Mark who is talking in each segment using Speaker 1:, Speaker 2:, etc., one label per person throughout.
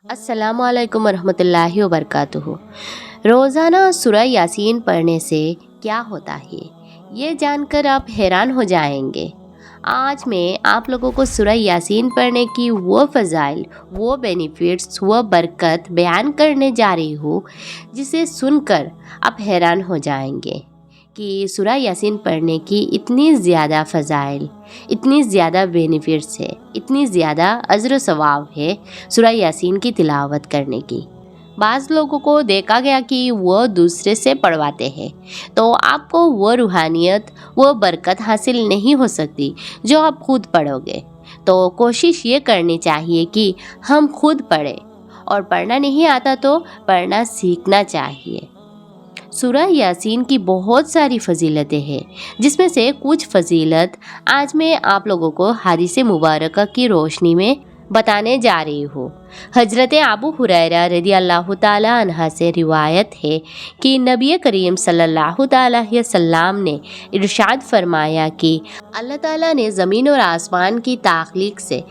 Speaker 1: अस्सलाम वालेकुम रहमतुल्लाहि व बरकातुहू। रोज़ाना सूरह यासीन पढ़ने से क्या होता है, ये जानकर आप हैरान हो जाएंगे। आज मैं आप लोगों को सूरह यासीन पढ़ने की वो फ़ज़ाइल, वो बेनिफिट्स, वो बरकत बयान करने जा रही हूँ जिसे सुनकर आप हैरान हो जाएंगे कि सूरह यासीन पढ़ने की इतनी ज़्यादा फ़ज़ाइल, इतनी ज़्यादा बेनिफिट्स है, इतनी ज़्यादा अज्र सवाब है सूरह यासीन की तिलावत करने की। बाज़ लोगों को देखा गया कि वो दूसरे से पढ़वाते हैं तो आपको वो रूहानियत, वो बरकत हासिल नहीं हो सकती जो आप खुद पढ़ोगे। तो कोशिश ये करनी चाहिए कि हम खुद पढ़ें, और पढ़ना नहीं आता तो पढ़ना सीखना चाहिए। सूरह यासीन की बहुत सारी फ़जीलतें हैं, जिसमें से कुछ फ़जीलत आज मैं आप लोगों को हदीस मुबारक की रोशनी में बताने जा रही हूँ। हज़रत अबू हुरैरा रज़ियल्लाहु ताला अन्हा से रिवायत है कि नबी करीम सल्लल्लाहु ताला अलैहि वसल्लम ने इरशाद फरमाया कि अल्लाह ताला ने ज़मीन और आसमान की ताख़लीक़ से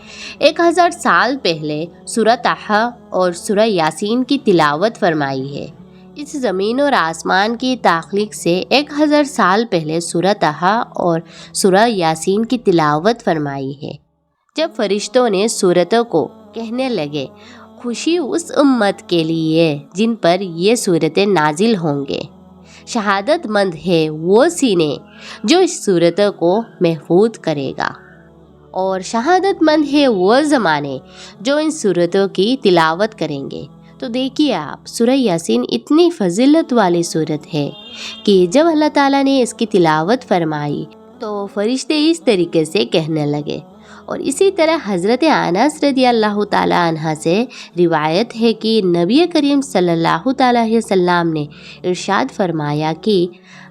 Speaker 1: 1000 साल पहले सूरह ताहा और सूरह यासीन की तिलावत फरमाई है। इस ज़मीन और आसमान की ताख़लीक़ से 1000 साल पहले सूरह ताहा और सूरह यासीन की तिलावत फरमाई है। जब फरिश्तों ने सूरतों को कहने लगे, खुशी उस उम्मत के लिए जिन पर ये सूरतें नाजिल होंगे। शहादतमंद है वो सीने जो इस सूरतों को महफूज करेगा, और शहादतमंद है वो ज़माने जो इन सूरतों की तिलावत करेंगे। तो देखिए आप, सूरह यासीन इतनी फजीलत वाली सूरत है कि जब अल्लाह ताला ने इसकी तिलावत फरमाई तो फरिश्ते इस तरीके से कहने लगे। और इसी तरह हज़रत अनस रज़ियल्लाहु ताला अन्हा से रिवायत है कि नबी करीम सल्लल्लाहु ताला अलैहि वसल्लम ने इरशाद फरमाया कि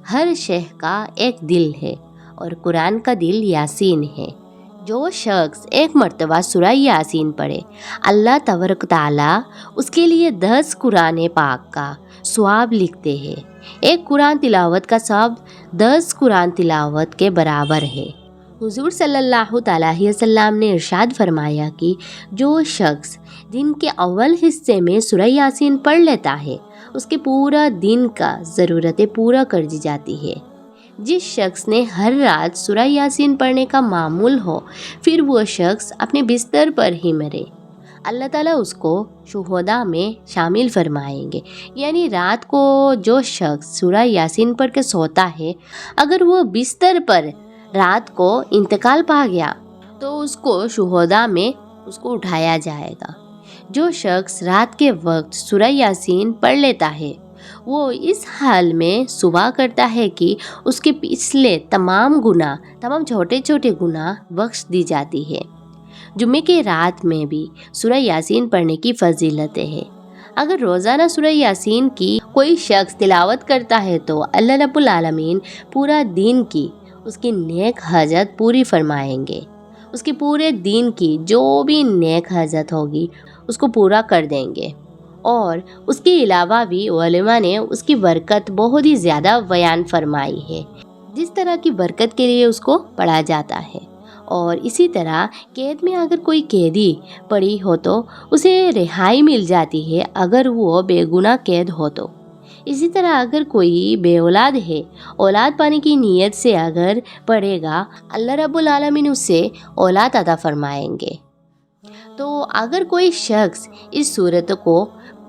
Speaker 1: हर शह का एक दिल है और कुरान का दिल यासीन है। जो शख्स एक मर्तबा सूरह यासीन पढ़े, अल्लाह तबारक ताला उसके लिए 10 कुरान पाक का सवाब लिखते हैं। एक कुरान तिलावत का सवाब 10 कुरान तिलावत के बराबर है। हुजूर सल्लल्लाहु ताला अलैहि वसल्लम ने इरशाद फरमाया कि जो शख्स दिन के अव्वल हिस्से में सूरह यासीन पढ़ लेता है, उसके पूरा दिन का ज़रूरतें पूरा कर दी जाती है। जिस शख्स ने हर रात सूरह यासीन पढ़ने का मामूल हो, फिर वो शख्स अपने बिस्तर पर ही मरे, अल्लाह ताला उसको शुहदा में शामिल फरमाएंगे। यानी रात को जो शख्स सूरह यासीन पढ़ के सोता है, अगर वो बिस्तर पर रात को इंतकाल पा गया तो उसको शुहदा में उसको उठाया जाएगा। जो शख्स रात के वक्त सूरह यासीन पढ़ लेता है, वो इस हाल में सुबह करता है कि उसके पिछले तमाम गुनाह, तमाम छोटे छोटे गुनाह बख्श दी जाती है। जुम्मे के रात में भी सूरह यासीन पढ़ने की फजीलतें हैं। अगर रोज़ाना सूरह यासीन की कोई शख्स तिलावत करता है तो अल्लाह रब्बुल आलमीन पूरा दिन की उसकी नेक हाजत पूरी फरमाएंगे। उसके पूरे दिन की जो भी नेक हाजत होगी उसको पूरा कर देंगे। और उसके अलावा भी उलमा ने उसकी बरकत बहुत ही ज़्यादा बयान फरमाई है, जिस तरह की बरकत के लिए उसको पढ़ा जाता है। और इसी तरह कैद में अगर कोई कैदी पड़ी हो तो उसे रिहाई मिल जाती है, अगर वो बेगुनाह कैद हो तो। इसी तरह अगर कोई बेऔलाद है, औलाद पाने की नीयत से अगर पढ़ेगा, अल्लाह रब्बुल आलमीन उसे औलाद अता फरमाएंगे। तो अगर कोई शख्स इस सूरत को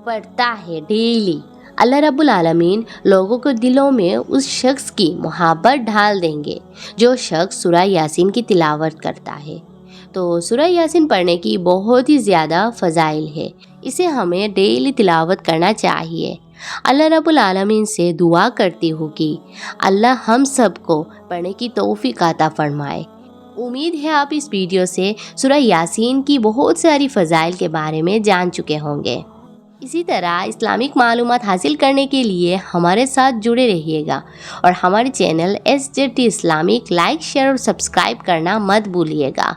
Speaker 1: पढ़ता है डेली, अल्लाह रब्बुल आलमीन लोगों के दिलों में उस शख्स की मोहब्बत ढाल देंगे जो शख्स सूरह यासीन की तिलावत करता है। तो सूरह यासीन पढ़ने की बहुत ही ज़्यादा फ़ज़ाइल है, इसे हमें डेली तिलावत करना चाहिए। अल्लाह रब्बुल आलमीन से दुआ करती हूँ कि अल्लाह हम सबको पढ़ने की तौफीक अता फरमाए। उम्मीद है आप इस वीडियो से सूरह यासीन की बहुत सारी फ़ज़ाइल के बारे में जान चुके होंगे। इसी तरह इस्लामिक मालूमात हासिल करने के लिए हमारे साथ जुड़े रहिएगा, और हमारे channel SJT Islamic like, share और सब्सक्राइब करना मत भूलिएगा।